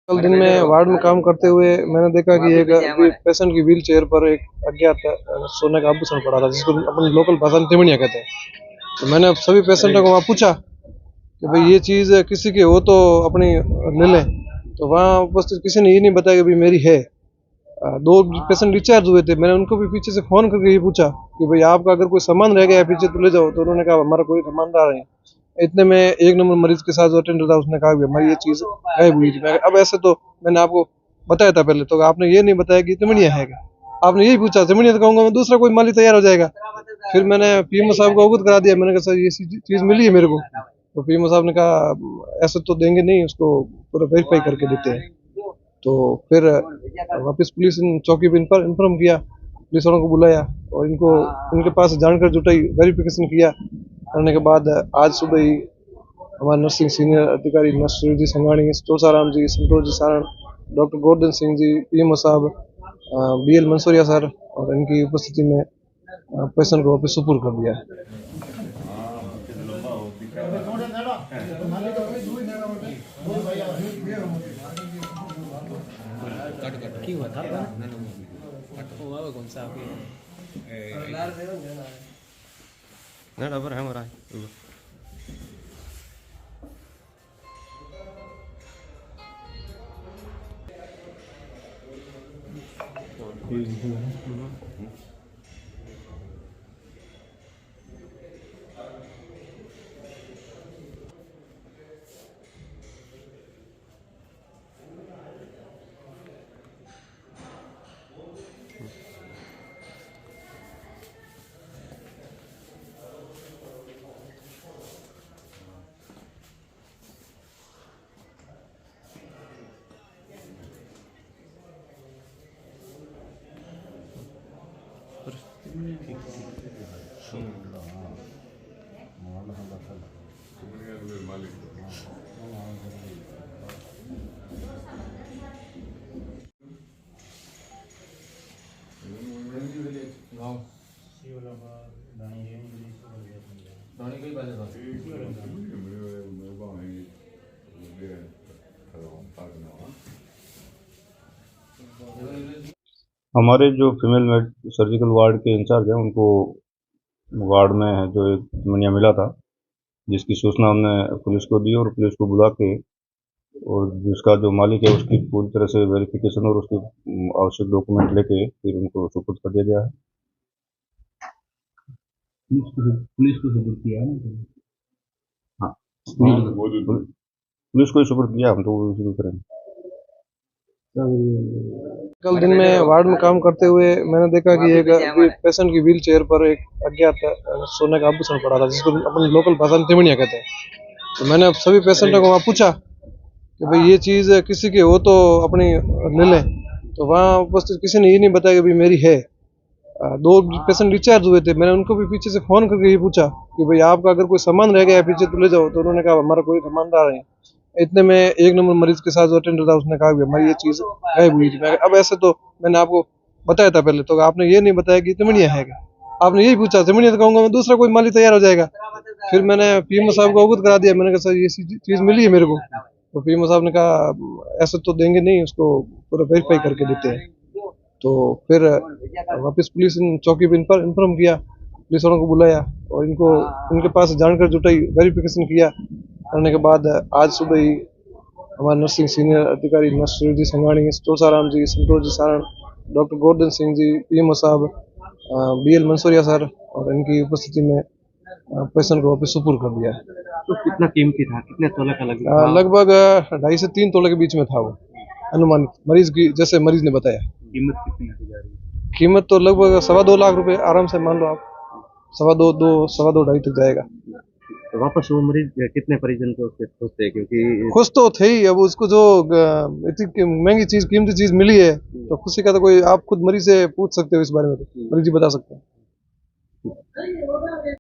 कल दिन में वार्ड में काम करते हुए मैंने देखा कि एक पेशेंट की व्हील चेयर पर एक अज्ञात सोने का आभूषण पड़ा था, जिसको अपनी लोकल भाषा में तिमड़िया कहते हैं। तो मैंने सभी पेशेंटों को वहाँ पूछा कि भाई ये चीज़ किसी की हो तो अपनी ले लें। तो वहाँ उपस्थित किसी ने ये नहीं बताया कि भाई मेरी है। दो पेशेंट डिस्चार्ज हुए थे, मैंने उनको भी पीछे से फ़ोन करके ये पूछा कि भाई आपका अगर कोई सामान रह गया है पीछे तो ले जाओ। तो उन्होंने कहा हमारा कोई सामान रहा नहीं। इतने में एक नंबर मरीज के साथ जो अटेंडर था उसने कहा कि हमारी ये चीज़ गायब हुई थी। अब ऐसे तो मैंने आपको बताया था पहले, तो आपने ये नहीं बताया कि तिमड़िया है क्या। आपने यही पूछा, तिमड़िया तो कहूँगा मैं, दूसरा कोई माली तैयार हो जाएगा। फिर मैंने पीएमओ साहब को अवगत करा दिया। मैंने कहा सर ये चीज़ मिली है मेरे को। तो पीएमओ साहब ने कहा ऐसे तो देंगे नहीं, उसको पूरा वेरीफाई करके देते हैं। तो फिर वापस पुलिस चौकी पे इन्फॉर्म किया, पुलिस वालों को बुलाया और इनके पास जानकारी जुटाई, वेरिफिकेशन किया। करने के बाद आज सुबह ही हमारे नर्सिंग सीनियर अधिकारी नर्स जी संघाणी, चौसाराम जी, संतोष जी सारण, डॉक्टर गोवर्धन सिंह जी, पीएमओ साहब, बीएल मंसूरिया सर और इनकी उपस्थिति में पेशेंट को वापस सुपुर्द कर दिया है। हुआ था कौन सा ना डबर है हमारा हमारे जो फीमेल सर्जिकल वार्ड के इंचार्ज हैं उनको वार्ड में जो एक तिमड़िया मिला था, जिसकी सूचना हमने पुलिस को दी और पुलिस को बुला के और जिसका जो मालिक है उसकी पूरी तरह से वेरिफिकेशन और उसके आवश्यक डॉक्यूमेंट लेके फिर उनको सुपुर्द कर दिया गया है। पुलिस को सुपुर्द किया है ना? हाँ, पुलिस को ही सुपुर्द किया, हम तो शुरू करेंगे। कल दिन में वार्ड में काम करते हुए मैंने देखा कि एक पेशेंट की व्हील चेयर पर एक अज्ञात सोने का आभूषण पड़ा था, जिसको अपनी लोकल भाषा में तिमड़िया कहते हैं। तो मैंने सभी पेशेंटों को वहाँ पूछा कि भाई ये चीज़ किसी की हो तो अपनी ले लें। तो वहाँ उपस्थित किसी ने ये नहीं बताया कि भाई मेरी है। दो पेशेंट डिस्चार्ज हुए थे, मैंने उनको भी पीछे से फ़ोन करके ये पूछा कि भाई आपका अगर कोई सामान रह गया है पीछे तो ले जाओ। तो उन्होंने कहा हमारा कोई सामान रहा नहीं। इतने में एक नंबर मरीज के साथ जो अटेंडर था उसने कहा कि हमारी ये चीज़ गायब हुई थी। अब ऐसे तो मैंने आपको बताया था पहले, तो आपने ये नहीं बताया कि तिमड़िया है क्या। आपने यही पूछा, तिमड़िया तो कहूँगा मैं, दूसरा कोई माली तैयार हो जाएगा। फिर मैंने पीएमओ साहब को अवगत करा दिया। मैंने कहा सर ये चीज़ मिली है मेरे को। तो पीएमओ साहब ने कहा ऐसे तो देंगे नहीं, उसको पूरा वेरीफाई करके देते हैं। तो फिर वापस पुलिस चौकी पे इन्फॉर्म किया, पुलिस वालों को बुलाया और इनके पास जानकारी जुटाई, वेरिफिकेशन किया। करने के बाद आज सुबह ही हमारे नर्सिंग सीनियर अधिकारी नर्स जी संघाणी, चौसाराम जी, संतोष जी सारण, डॉक्टर गोवर्धन सिंह जी, पीएमओ साहब, बीएल मंसूरिया सर और इनकी उपस्थिति में पेशेंट को वापस सुपुर्द कर दिया है। तो कितना कीमती था, कितने तोले का लगा? लगभग 2.5 से 3 तोले के बीच में था वो, अनुमानित मरीज की, जैसे मरीज ने बताया। कीमत कितनी होती जा रही है? कीमत तो लगभग 2.25 लाख रुपए आराम से मान लो आप, 2.5 2.5 तक जाएगा। तो वापस वो मरीज कितने परिजन को खुश थे, क्योंकि खुश तो थे ही। अब उसको जो इतनी महंगी चीज, कीमती चीज मिली है तो खुशी का तो कोई, आप खुद मरीज से पूछ सकते हो इस बारे में, तो मरीज ही बता सकते हैं।